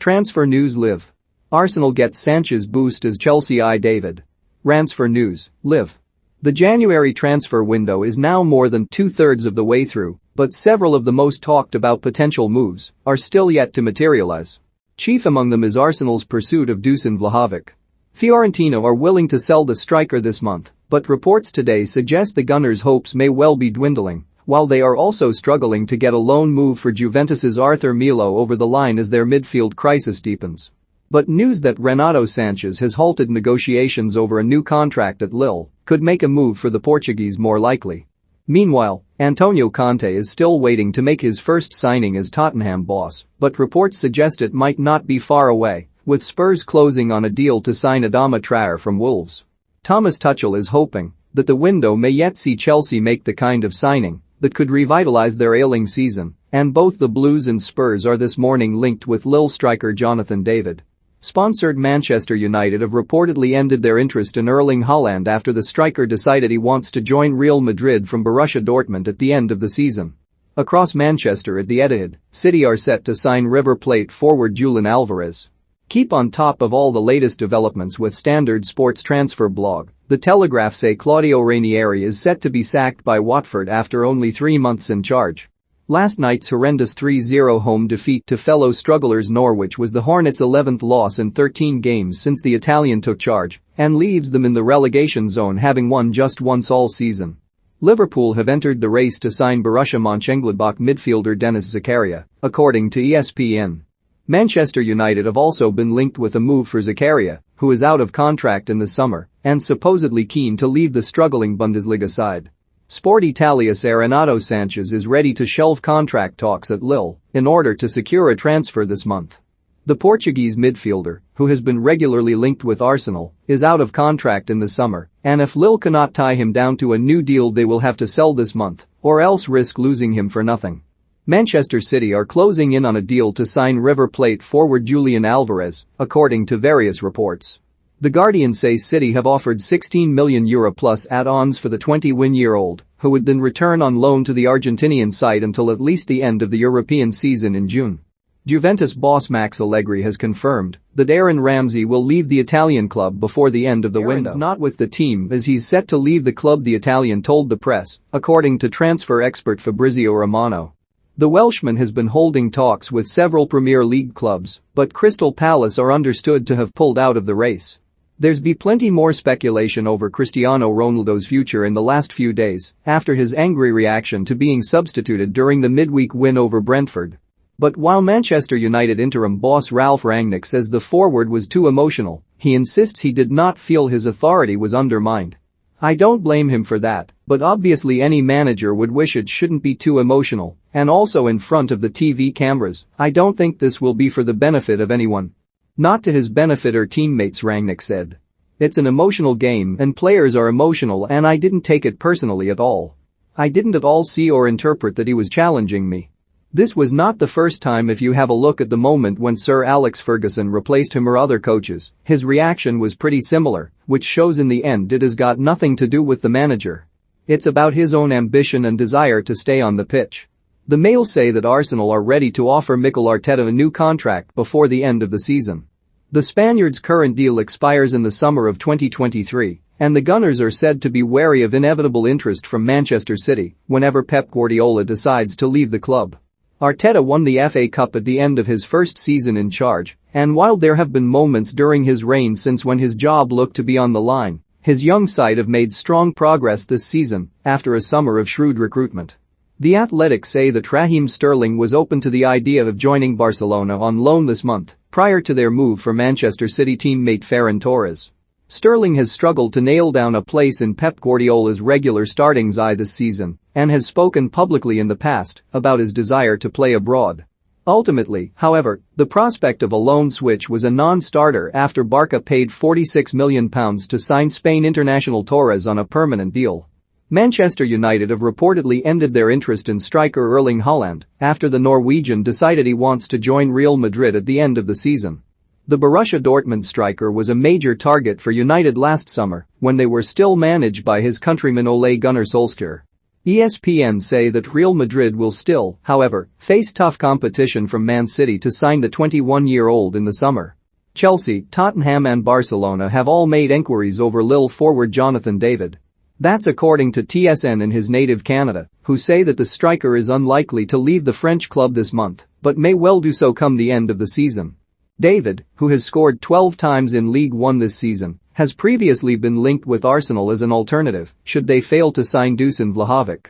Transfer news live. Arsenal gets Sanches boost as Chelsea eye David. Transfer news live. The January transfer window is now more than two-thirds of the way through, but several of the most talked about potential moves are still yet to materialize. Chief among them is Arsenal's pursuit of Dusan Vlahovic. Fiorentina are willing to sell the striker this month, but reports today suggest the Gunners' hopes may well be dwindling, while they are also struggling to get a loan move for Juventus's Arthur Melo over the line as their midfield crisis deepens. But news that Renato Sanches has halted negotiations over a new contract at Lille could make a move for the Portuguese more likely. Meanwhile, Antonio Conte is still waiting to make his first signing as Tottenham boss, but reports suggest it might not be far away, with Spurs closing on a deal to sign Adama Traore from Wolves. Thomas Tuchel is hoping that the window may yet see Chelsea make the kind of signing that could revitalize their ailing season, and both the Blues and Spurs are this morning linked with Lille striker Jonathan David. Sponsored Manchester United have reportedly ended their interest in Erling Haaland after the striker decided he wants to join Real Madrid from Borussia Dortmund at the end of the season. Across Manchester at the Etihad, City are set to sign River Plate forward Julian Alvarez. Keep on top of all the latest developments with Standard Sports transfer blog. The Telegraph say Claudio Ranieri is set to be sacked by Watford after only 3 months in charge. Last night's horrendous 3-0 home defeat to fellow strugglers Norwich was the Hornets' 11th loss in 13 games since the Italian took charge and leaves them in the relegation zone, having won just once all season. Liverpool have entered the race to sign Borussia Mönchengladbach midfielder Denis Zakaria, according to ESPN. Manchester United have also been linked with a move for Zakaria, who is out of contract in the summer and supposedly keen to leave the struggling Bundesliga side. Sport Italia say Renato Sanches is ready to shelve contract talks at Lille in order to secure a transfer this month. The Portuguese midfielder, who has been regularly linked with Arsenal, is out of contract in the summer, and if Lille cannot tie him down to a new deal, they will have to sell this month or else risk losing him for nothing. Manchester City are closing in on a deal to sign River Plate forward Julian Alvarez, according to various reports. The Guardian says City have offered €16 million plus add-ons for the 21-year-old, who would then return on loan to the Argentinian side until at least the end of the European season in June. Juventus boss Max Allegri has confirmed that Aaron Ramsey will leave the Italian club before the end of the window. Aaron's not with the team as he's set to leave the club, the Italian told the press, according to transfer expert Fabrizio Romano. The Welshman has been holding talks with several Premier League clubs, but Crystal Palace are understood to have pulled out of the race. There's been plenty more speculation over Cristiano Ronaldo's future in the last few days after his angry reaction to being substituted during the midweek win over Brentford. But while Manchester United interim boss Ralf Rangnick says the forward was too emotional, he insists he did not feel his authority was undermined. "I don't blame him for that, but obviously any manager would wish it shouldn't be too emotional, and also in front of the TV cameras, I don't think this will be for the benefit of anyone. Not to his benefit or teammates," Rangnick said. "It's an emotional game and players are emotional, and I didn't take it personally at all. I didn't at all see or interpret that he was challenging me. This was not the first time. If you have a look at the moment when Sir Alex Ferguson replaced him or other coaches, his reaction was pretty similar, which shows in the end it has got nothing to do with the manager. It's about his own ambition and desire to stay on the pitch." The Mail say that Arsenal are ready to offer Mikel Arteta a new contract before the end of the season. The Spaniard's current deal expires in the summer of 2023, and the Gunners are said to be wary of inevitable interest from Manchester City whenever Pep Guardiola decides to leave the club. Arteta won the FA Cup at the end of his first season in charge, and while there have been moments during his reign since when his job looked to be on the line, his young side have made strong progress this season after a summer of shrewd recruitment. The Athletic say that Raheem Sterling was open to the idea of joining Barcelona on loan this month, prior to their move for Manchester City teammate Ferran Torres. Sterling has struggled to nail down a place in Pep Guardiola's regular starting side this season and has spoken publicly in the past about his desire to play abroad. Ultimately, however, the prospect of a loan switch was a non-starter after Barca paid £46 million to sign Spain international Torres on a permanent deal. Manchester United have reportedly ended their interest in striker Erling Haaland after the Norwegian decided he wants to join Real Madrid at the end of the season. The Borussia Dortmund striker was a major target for United last summer when they were still managed by his countryman Ole Gunnar Solskjaer. ESPN say that Real Madrid will still, however, face tough competition from Man City to sign the 21-year-old in the summer. Chelsea, Tottenham and Barcelona have all made enquiries over Lille forward Jonathan David. That's according to TSN in his native Canada, who say that the striker is unlikely to leave the French club this month, but may well do so come the end of the season. David, who has scored 12 times in League One this season, has previously been linked with Arsenal as an alternative should they fail to sign Dusan Vlahovic.